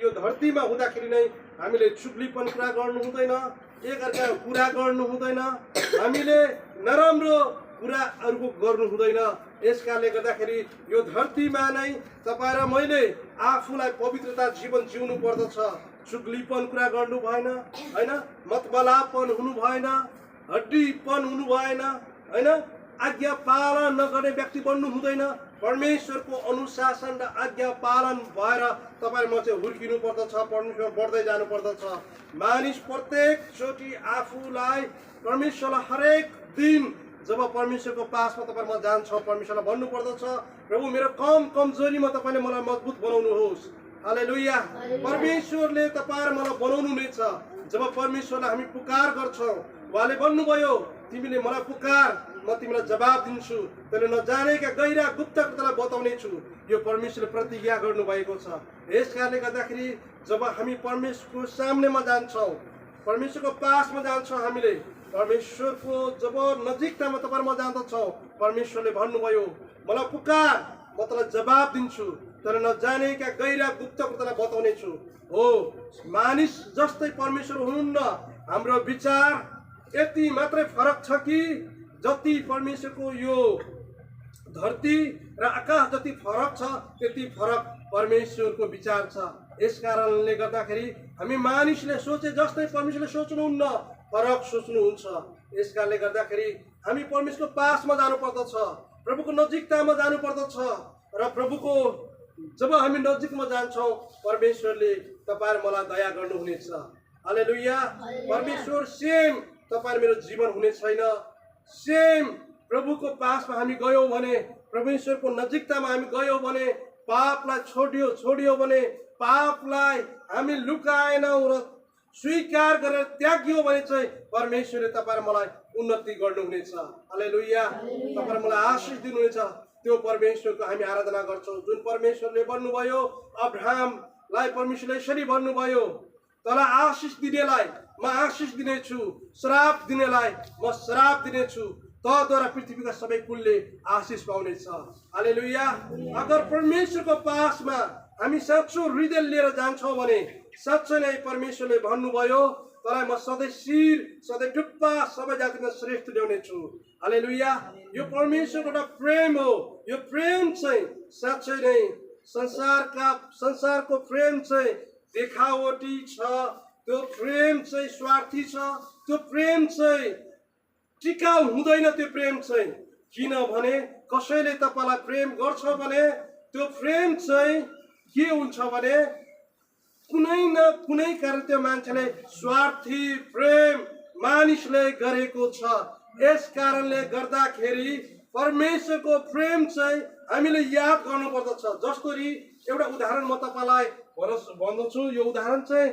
यो धरतीमा हुँदाखेरि नै हामीले चुप्लीपन कुरा गर्नु हुँदैन, एकअर्काको कुरा गर्नु हुँदैन, हामीले नराम्रो कुराहरूको गर्नु हुँदैन। यसकारणले गर्दाखेरि यो धरतीमा नै तपाईँ र मैले आफूलाई पवित्रता जीवन जिउनु पर्दछ। चुगलीपन कुरा गर्नु भएन, हैन, मतबलापन हुनु भएन, हड्डीपन हुनु भएन, हैन, आज्ञा पालन नगर्ने व्यक्ति बन्नु हुँदैन। परमेश्वरको अनुशासन र आज्ञा पालन भएर तपाईँ म चाहिँ हुर्किनु पर्दछ, परमेश्वर बढ्दै जानु पर्दछ। मानिस प्रत्येक चोटि आफूलाई परमेश्वरलाई हरेक दिन जब परमेश्वरको पासमा तपाईँ म जान्छ, परमेश्वरलाई भन्नु पर्दछ, प्रभु मेरो कमजोरीमा तपाईँले मलाई मजबुत बनाउनुहोस्। हालेलुया। परमेश्वरले तपाईँ र मलाई बनाउनु नै छ। जब परमेश्वरलाई हामी पुकार गर्छौँ, उहाँले भन्नुभयो तिमीले मलाई पुकार, म तिमीलाई जवाब दिन्छु, तैँले नजानेका गहिरा गुप्त कुरालाई बताउने छु। यो परमेश्वरले प्रतिज्ञा गर्नुभएको छ। यस कारणले गर्दाखेरि जब हामी परमेश्वरको सामनेमा जान्छौँ, परमेश्वरको पासमा जान्छौँ, हामीले परमेश्वरको जब नजिकतामा तपाईँमा जाँदछौँ, परमेश्वरले भन्नुभयो मलाई पुकार, म तँलाई जवाब दिन्छु, तर नजानेका गहिरा गुप्त कुरालाई बताउने छु। हो, मानिस जस्तै परमेश्वर हुनुहुन्न। हाम्रो विचार यति मात्रै फरक छ कि जति परमेश्वरको यो धरती र आकाश जति फरक छ, त्यति फरक परमेश्वरको विचार छ। यस कारणले गर्दाखेरि हामी मानिसले सोचे जस्तै परमेश्वरले सोच्नुहुन्न, फरक सोच्नुहुन्छ। यस कारणले गर्दाखेरि हामी परमेश्वरको पासमा जानु पर्दछ, प्रभुको नजिकतामा जानु पर्दछ। र प्रभुको जब हामी नजिकमा जान्छौँ, परमेश्वरले तपाईँ मलाई दया गर्नुहुनेछ। हालेलुया। परमेश्वर सेम तपाईँ मेरो जीवन हुने छैन। सेम प्रभुको पासमा हामी गयौँ भने, परमेश्वरको नजिकतामा हामी गयौँ भने, पापलाई छोडियो भने, पापलाई हामी लुकाएनौँ र स्वीकार गरेर त्याग्यो भने चाहिँ परमेश्वरले तपाईँ मलाई उन्नति गर्नुहुनेछ। हालेलुया। तपाईँ मलाई आशिष दिनुहुनेछ। त्यो परमेश्वरको हामी आराधना गर्छौँ, जुन परमेश्वरले भन्नुभयो अब्राहमलाई, परमेश्वरले यसरी भन्नुभयो तँलाई आशिष दिनेलाई म आशिष दिनेछु, श्राप दिनेलाई म श्राप दिनेछु, तद्वारा पृथ्वीका सबै कुलले आशिष पाउनेछ। हालेलुया। अगर परमेश्वरको पासमा हामी साँचो हृदय लिएर जान्छौँ भने साँच्चै नै परमेश्वरले भन्नुभयो तँलाई म सधैँ शिर, सधैँ टुप्पा, सबै जातिमा श्रेष्ठ ल्याउने छु। हालेलुया। यो परमेश्वरको एउटा प्रेम हो। यो प्रेम चाहिँ साँच्चै नै संसारको प्रेम चाहिँ देखावटी छ। त्यो प्रेम चाहिँ स्वार्थी छ। त्यो प्रेम चाहिँ टिकाउ हुँदैन। त्यो प्रेम चाहिँ किनभने कसैले तपाईँलाई प्रेम गर्छ भने त्यो प्रेम चाहिँ के हुन्छ भने कुनै न कुनै कारण त्यो मान्छेले स्वार्थी प्रेम मानिसले गरेको छ। यस कारणले गर्दाखेरि परमेश्वरको प्रेम चाहिँ हामीले याद गर्नुपर्दछ। जसरी एउटा उदाहरण म तपाईँलाई भन्दछु। यो उदाहरण चाहिँ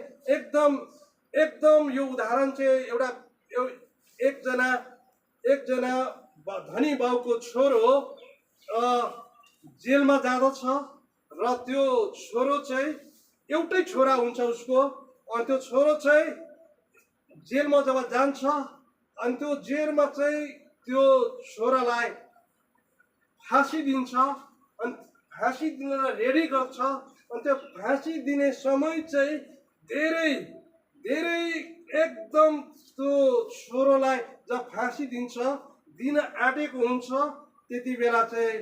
एकदम यो उदाहरण चाहिँ एकजना धनी बाउको छोरो जेलमा जाँदछ र त्यो छोरो चाहिँ एउटै छोरा हुन्छ उसको। अनि त्यो छोरो चाहिँ जेलमा जब जान्छ अनि त्यो जेलमा चाहिँ त्यो छोरालाई फाँसी दिन्छ। अनि फाँसी दिनलाई रेडी गर्छ। अनि त्यो फाँसी दिने समय चाहिँ धेरै एकदम त्यो छोरोलाई जब फाँसी दिन आँटेको हुन्छ, त्यति बेला चाहिँ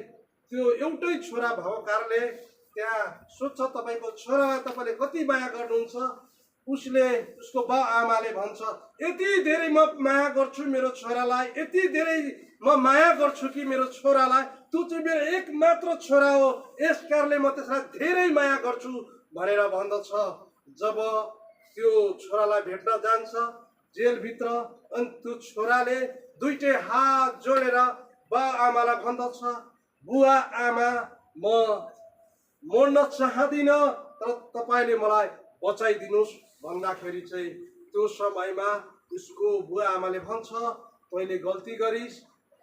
त्यो एउटै छोरा भएको कारणले त्यहाँ सोध्छ तपाईँको छोरालाई तपाईँले कति माया गर्नुहुन्छ। उसको बाउ आमाले भन्छ यति धेरै म माया गर्छु मेरो छोरालाई, यति धेरै म माया गर्छु कि मेरो छोरालाई, तँ चाहिँ मेरो एकमात्र छोरा हो, यस कारणले म त्यसलाई धेरै माया गर्छु भनेर भन्दछ। जब त्यो छोरालाई भेट्न जान्छ जेलभित्र, अनि त्यो छोराले दुईटै हात जोडेर बाउ आमालाई भन्दछ बुवा आमा म मर्न चाहदिनँ, तर तपाईँले मलाई बचाइदिनुहोस् भन्दाखेरि चाहिँ त्यो समयमा उसको बुवा आमाले भन्छ तैँले गल्ती गरिस्,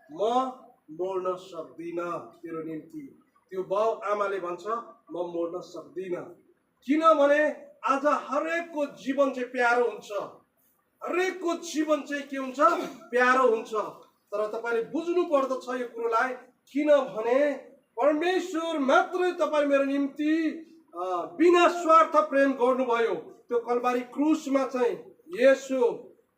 म मर्न सक्दिनँ तेरो निम्ति। त्यो बाउ आमाले भन्छ म मर्न सक्दिनँ, किनभने आज हरेकको जीवन चाहिँ प्यारो हुन्छ। हरेकको जीवन चाहिँ के हुन्छ? प्यारो हुन्छ। तर तपाईँले बुझ्नु पर्दछ यो कुरोलाई, किनभने परमेश्वर मात्रै तपाईँ मेरो निम्ति बिना स्वार्थ प्रेम गर्नुभयो। त्यो कलबारी क्रुसमा चाहिँ येशू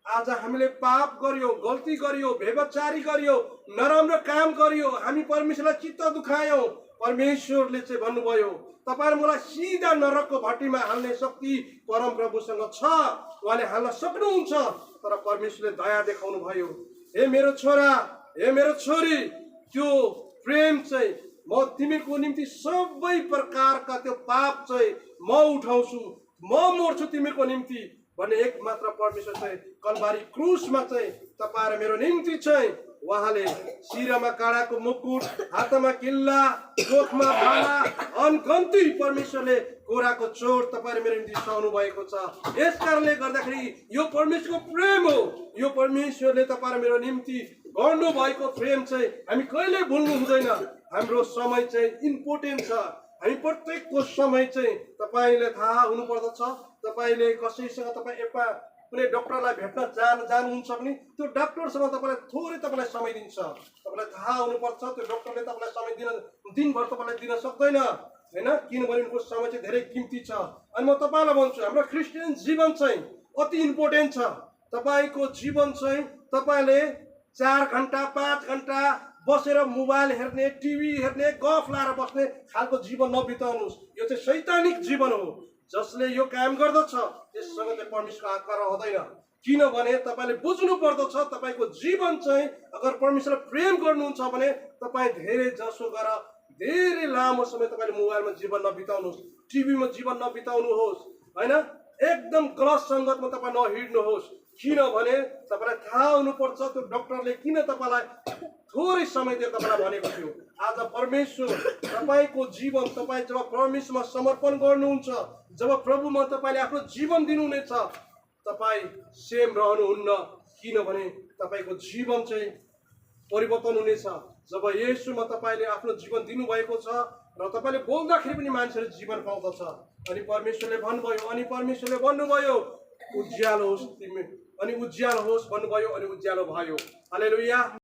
आज हामीले पाप गर्यो, गल्ती गर्यो, व्यभिचारी गर्यो, नराम्रो काम गर्यो, हामी परमेश्वरलाई चित्त दुखायौँ। परमेश्वरले चाहिँ भन्नुभयो तपाईँ मलाई सिधा नरकको भट्टीमा हाल्ने शक्ति परमप्रभुसँग छ, उहाँले हाल्न सक्नुहुन्छ। तर परमेश्वरले दया देखाउनु भयो। हे मेरो छोरा, हे मेरो छोरी, त्यो प्रेम चाहिँ म तिमीको निम्ति सबै प्रकारका त्यो पाप चाहिँ म उठाउँछु, म मर्छु तिमीको निम्ति भन्ने एक मात्र परमेश्वर चाहिँ कलबारी क्रुसमा चाहिँ तपाईँ र मेरो निम्ति चाहिँ उहाँले शिरमा काँडाको मुकुट, हातमा किल्ला, चोखमा भाला, अनगन्ती परमेश्वरले कोराको चोट तपाईँ र मेरो निम्ति सहनु भएको छ। यस कारणले गर्दाखेरि यो परमेश्वरको प्रेम हो। यो परमेश्वरले तपाईँ र मेरो निम्ति गर्नुभएको प्रेम चाहिँ हामी कहिले भुल्नु हुँदैन। हाम्रो समय चाहिँ इम्पोर्टेन्ट छ। हामी प्रत्येकको समय चाहिँ तपाईँले थाहा हुनुपर्दछ। तपाईँले कसैसँग तपाईँ कुनै डक्टरलाई भेट्न जानुहुन्छ भने त्यो डक्टरसँग तपाईँलाई थोरै तपाईँलाई समय दिन्छ। तपाईँलाई थाहा हुनुपर्छ त्यो डक्टरले तपाईँलाई समय दिनभर तपाईँलाई दिन सक्दैन, होइन, किनभने उनको समय चाहिँ धेरै किम्ती छ। अनि म तपाईँलाई भन्छु हाम्रो क्रिस्चियन जीवन चाहिँ अति इम्पोर्टेन्ट छ। तपाईँको जीवन चाहिँ तपाईँले 4 घन्टा 5 घन्टा बसेर मोबाइल हेर्ने, टिभी हेर्ने, गफ लाएर बस्ने खालको जीवन नबिताउनुहोस्। यो चाहिँ शैतानिक जीवन हो। जसले यो काम गर्दछ त्यससँग चाहिँ परमेश्वरको आत्मा रहँदैन। किनभने तपाईँले बुझ्नु पर्दछ तपाईँको जीवन चाहिँ अगर परमेश्वरलाई प्रेम गर्नुहुन्छ भने तपाईँ धेरै जसो गरेर धेरै लामो समय तपाईँले मोबाइलमा जीवन नबिताउनुहोस्, टिभीमा जीवन नबिताउनुहोस्, होइन, एकदम गलत सङ्गतमा तपाईँ नहिँड्नुहोस्। किनभने तपाईँलाई थाहा हुनुपर्छ त्यो डक्टरले किन तपाईँलाई थोरै समय दिएर तपाईँलाई भनेको थियो। आज परमेश्वर तपाईँको जीवन तपाईँ जब परमेश्वरमा समर्पण गर्नुहुन्छ, जब प्रभुमा तपाईँले आफ्नो जीवन दिनुहुनेछ, तपाईँ सेम रहनुहुन्न। किनभने तपाईँको जीवन चाहिँ परिवर्तन हुनेछ। जब येशूमा तपाईँले आफ्नो जीवन दिनुभएको छ र तपाईँले बोल्दाखेरि पनि मान्छेले जीवन पाउँदछ। अनि परमेश्वरले भन्नुभयो उज्यालो होस् तिमी, अनि उज्यालो होस् भन्नुभयो, अनि उज्यालो भयो। हालेलुया।